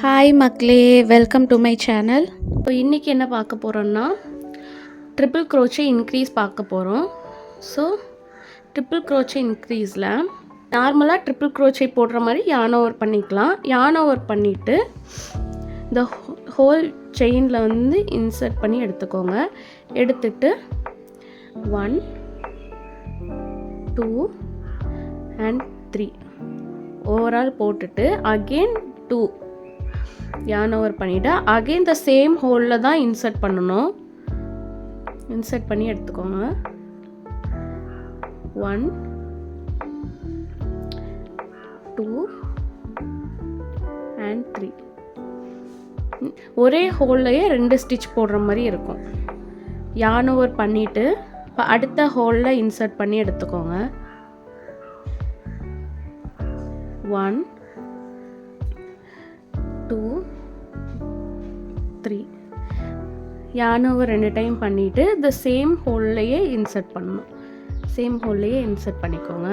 Hi மக்களே, welcome to my channel. இப்போ இன்றைக்கி என்ன பார்க்க போகிறோன்னா ட்ரிபிள் க்ரோச்சே இன்க்ரீஸ் பார்க்க போகிறோம். ஸோ ட்ரிபிள் க்ரோச்சே இன்க்ரீஸில் நார்மலாக ட்ரிபிள் க்ரோச்சே போடுற மாதிரி yarn over பண்ணிக்கலாம். yarn over பண்ணிவிட்டு இந்த ஹோல் செயினில் வந்து இன்சர்ட் பண்ணி எடுத்துக்கோங்க. எடுத்துட்டு 1 2 and 3 ஓவரால் போட்டுட்டு அகெயின் 2 yarn over பண்ணிவிட்டு அகெயின் த சேம் ஹோலில் தான் இன்சர்ட் பண்ணணும். இன்சர்ட் பண்ணி எடுத்துக்கோங்க. 1 2 and 3 ஒரே ஹோல்லையே 2 ஸ்டிச் போடுற மாதிரி இருக்கும். yarn over பண்ணிவிட்டு இப்போ அடுத்த ஹோலில் இன்சர்ட் பண்ணி எடுத்துக்கோங்க. 1 2 3 yarn over 2 டைம் பண்ணிவிட்டு இந்த சேம் ஹோல்லையே இன்சர்ட் பண்ணணும். சேம் ஹோல்லையே இன்சர்ட் பண்ணிக்கோங்க.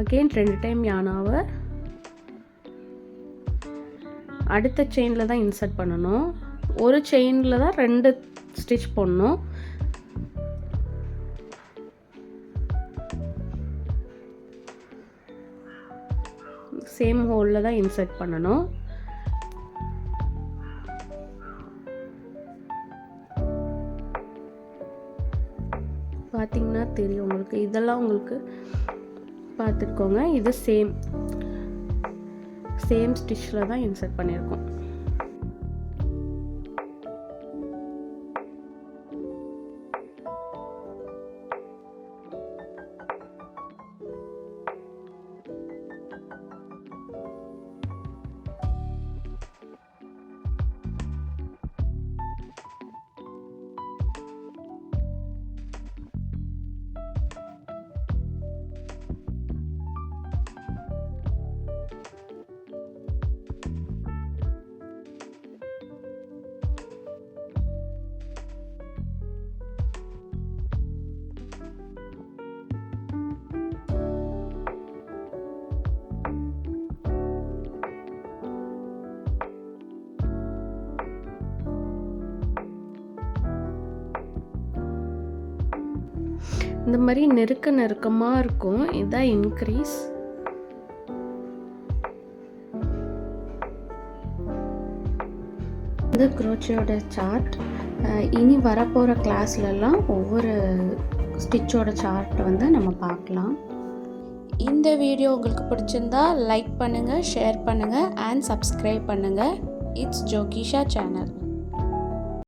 அகெயின் 2 டைம் yarn over அடுத்த செயினில் தான் இன்சர்ட் பண்ணணும். ஒரு செயினில் தான் 2 ஸ்டிச் போடணும். சேம் ஹோலில் தான் இன்சர்ட் பண்ணணும். பார்த்தீங்கன்னா தெரியும் உங்களுக்கு. இதெல்லாம் உங்களுக்கு பார்த்துக்கோங்க. இது சேம் ஸ்டிச்சில் தான் இன்சர்ட் பண்ணியிருக்கோம். இந்த மாதிரி நெருக்கமாக இருக்கும். இதுதான் இன்க்ரீஸ். இந்த க்ரோச்சோட சார்ட் இனி வரப்போகிற கிளாஸ்லலாம் ஒவ்வொரு ஸ்டிச்சோட சார்ட் வந்து நம்ம பார்க்கலாம். இந்த வீடியோ உங்களுக்கு பிடிச்சிருந்தா லைக் பண்ணுங்கள், ஷேர் பண்ணுங்கள் அண்ட் சப்ஸ்கிரைப் பண்ணுங்கள். இட்ஸ் ஜோகிஷா சேனல்.